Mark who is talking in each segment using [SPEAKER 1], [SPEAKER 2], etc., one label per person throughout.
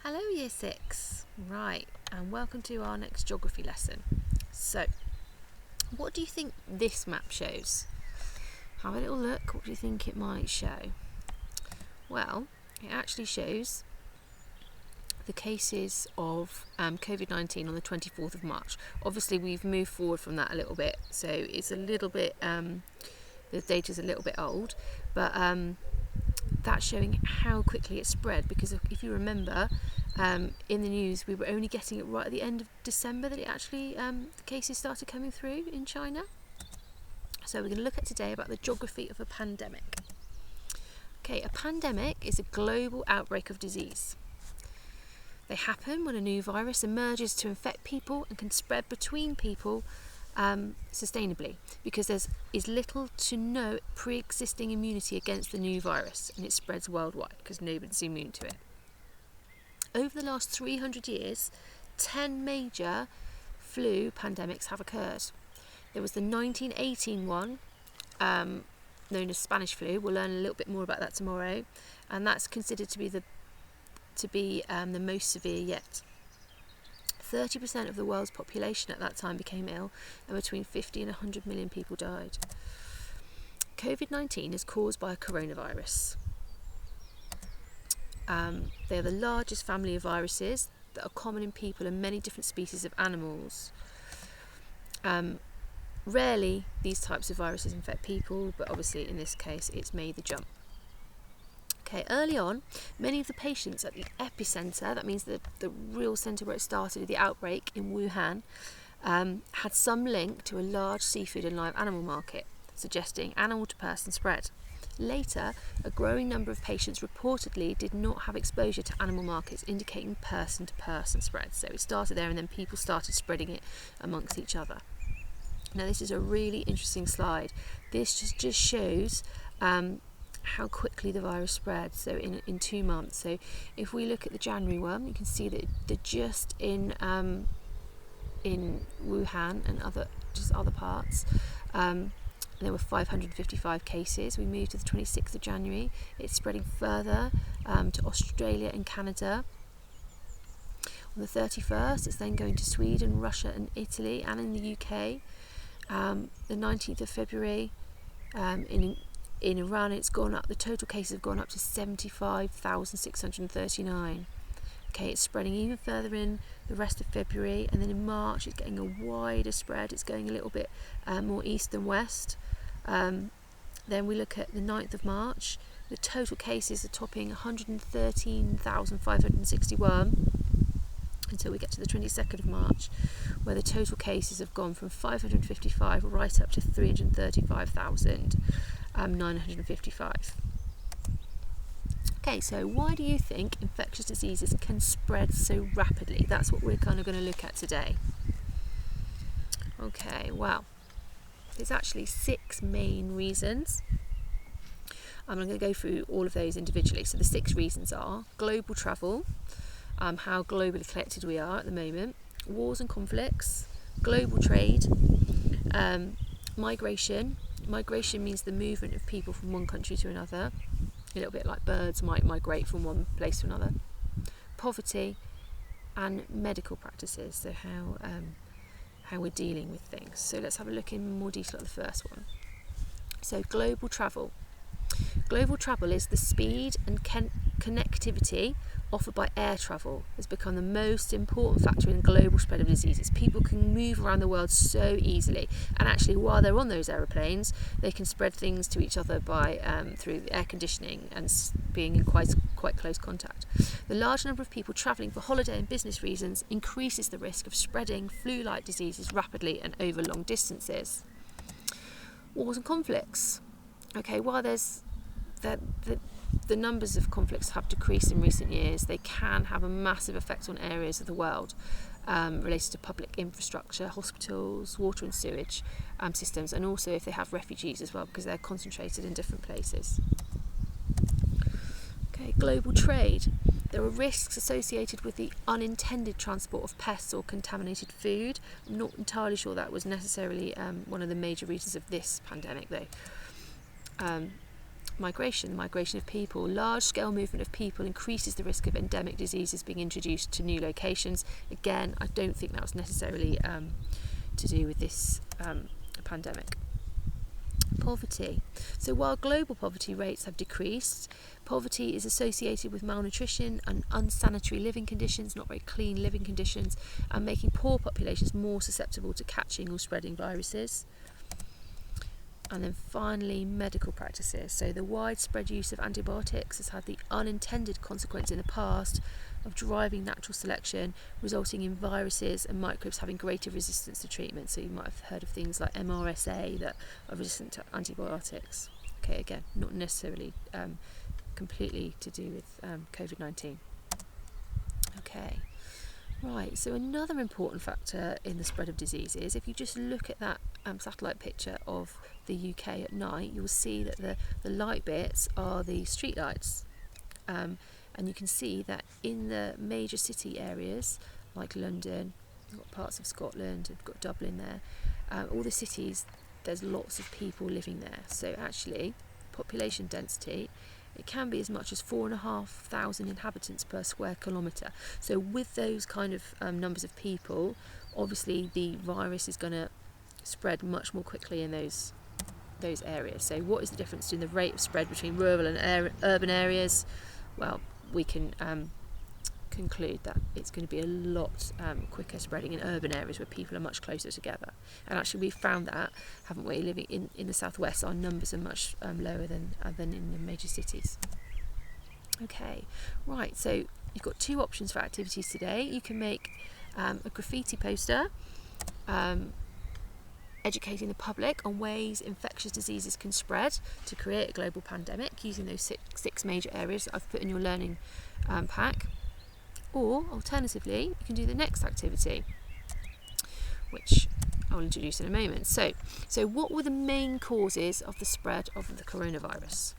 [SPEAKER 1] Hello Year 6, right, and welcome to our next geography lesson. So, what do you think this map shows? Have a little look, what do you think it might show? Well, it actually shows the cases of COVID-19 on the 24th of March. Obviously we've moved forward from that a little bit, so it's a little bit, the data's a little bit old, but that's showing how quickly it spread, because if you remember, in the news we were only getting it right at the end of December that it actually the cases started coming through in China. So we're going to look at today about the geography of a pandemic. Okay, a pandemic is a global outbreak of disease. They happen when a new virus emerges to infect people and can spread between people sustainably, because there is little to no pre-existing immunity against the new virus, and it spreads worldwide because nobody's immune to it. Over the last 300 years, 10 major flu pandemics have occurred. There was the 1918 one, known as Spanish flu. We'll learn a little bit more about that tomorrow, and that's considered to be the most severe yet. 30% of the world's population at that time became ill, and between 50 and 100 million people died. COVID-19 is caused by a coronavirus. They are the largest family of viruses that are common in people and many different species of animals. Rarely these types of viruses infect people, but obviously in this case it's made the jump. Okay, early on, many of the patients at the epicenter, that means the real centre where it started, the outbreak in Wuhan, had some link to a large seafood and live animal market, suggesting animal-to-person spread. Later, a growing number of patients reportedly did not have exposure to animal markets, indicating person-to-person spread. So it started there, and then people started spreading it amongst each other. Now, this is a really interesting slide. This just shows how quickly the virus spread, so in 2 months. So if we look at the January one, you can see that just in Wuhan and other parts, there were 555 cases. We moved to the 26th of January. It's spreading further to Australia and Canada. On the 31st, it's then going to Sweden, Russia and Italy, and in the UK. The 19th of February, in Iran, it's gone up. The total cases have gone up to 75,639. Okay, it's spreading even further in the rest of February, and then in March it's getting a wider spread. It's going a little bit more east than west. Then we look at the 9th of March. The total cases are topping 113,561 until we get to the 22nd of March, where the total cases have gone from 555 right up to 335,955. Okay, so why do you think infectious diseases can spread so rapidly? That's what we're kind of going to look at today. Okay, well, there's actually 6 main reasons. I'm going to go through all of those individually. So the 6 reasons are global travel, how globally connected we are at the moment, wars and conflicts, global trade, migration. Migration means the movement of people from one country to another, a little bit like birds might migrate from one place to another. Poverty, and medical practices, so how we're dealing with things. So let's have a look in more detail at the first one. So global travel. Global travel is the speed and connectivity offered by air travel has become the most important factor in the global spread of diseases. People can move around the world so easily, and actually while they're on those aeroplanes they can spread things to each other by through air conditioning and being in quite close contact. The large number of people travelling for holiday and business reasons increases the risk of spreading flu-like diseases rapidly and over long distances. Wars and conflicts. Okay, while there's the numbers of conflicts have decreased in recent years, they can have a massive effect on areas of the world related to public infrastructure, hospitals, water and sewage systems, and also if they have refugees as well, because they're concentrated in different places. Okay, global trade. There are risks associated with the unintended transport of pests or contaminated food. I'm not entirely sure that was necessarily one of the major reasons of this pandemic, though. migration, the migration of people. Large-scale movement of people increases the risk of endemic diseases being introduced to new locations. Again, I don't think that was necessarily to do with this pandemic. Poverty. So while global poverty rates have decreased, poverty is associated with malnutrition and unsanitary living conditions, not very clean living conditions, and making poor populations more susceptible to catching or spreading viruses. And then finally, medical practices. So the widespread use of antibiotics has had the unintended consequence in the past of driving natural selection, resulting in viruses and microbes having greater resistance to treatment. So you might have heard of things like MRSA that are resistant to antibiotics. Okay, again, not necessarily completely to do with COVID-19. Okay. Right, so another important factor in the spread of diseases, if you just look at that satellite picture of the UK at night, you'll see that the light bits are the street lights. And you can see that in the major city areas, like London, you've got parts of Scotland, you've got Dublin there, all the cities, there's lots of people living there. So actually, population density, it can be as much as 4,500 inhabitants per square kilometre. So with those kind of numbers of people, obviously the virus is going to spread much more quickly in those areas. So what is the difference in the rate of spread between rural and urban areas? Well, we can conclude that it's going to be a lot quicker spreading in urban areas where people are much closer together. And actually we've found that, haven't we, living in the southwest, our numbers are much lower than in the major cities. Okay, right, so you've got two options for activities today. You can make a graffiti poster educating the public on ways infectious diseases can spread to create a global pandemic using those six major areas that I've put in your learning pack. Or alternatively, you can do the next activity, which I'll introduce in a moment. So what were the main causes of the spread of the coronavirus?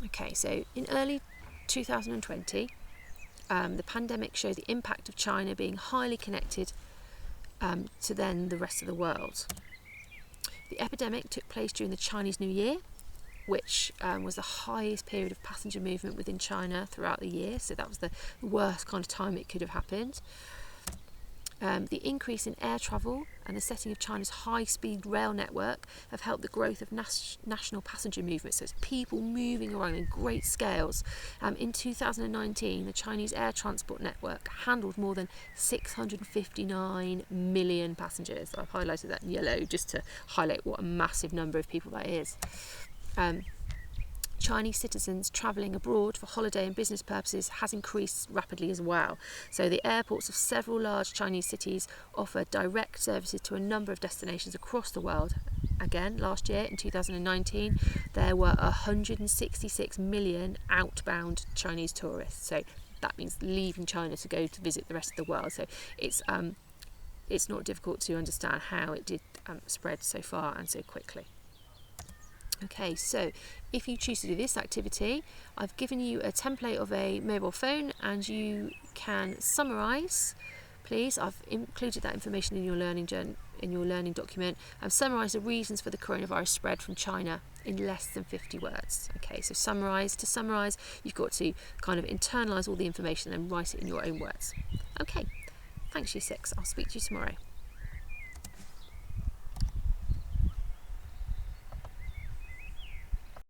[SPEAKER 1] Okay, so in early 2020, the pandemic showed the impact of China being highly connected to then the rest of the world. The epidemic took place during the Chinese New Year, which was the highest period of passenger movement within China throughout the year, so that was the worst kind of time it could have happened. The increase in air travel and the setting of China's high-speed rail network have helped the growth of national passenger movement, so it's people moving around in great scales. In 2019, the Chinese air transport network handled more than 659 million passengers. I've highlighted that in yellow just to highlight what a massive number of people that is. Chinese citizens travelling abroad for holiday and business purposes has increased rapidly as well. So the airports of several large Chinese cities offer direct services to a number of destinations across the world. Again, last year in 2019, there were 166 million outbound Chinese tourists. So that means leaving China to go to visit the rest of the world. So it's not difficult to understand how it did spread so far and so quickly. Okay, so if you choose to do this activity, I've given you a template of a mobile phone and you can summarise, please, I've included that information in your learning document, and summarise the reasons for the coronavirus spread from China in less than 50 words. Okay, so to summarise, you've got to kind of internalise all the information and write it in your own words. Okay, thanks, Year 6. I'll speak to you tomorrow.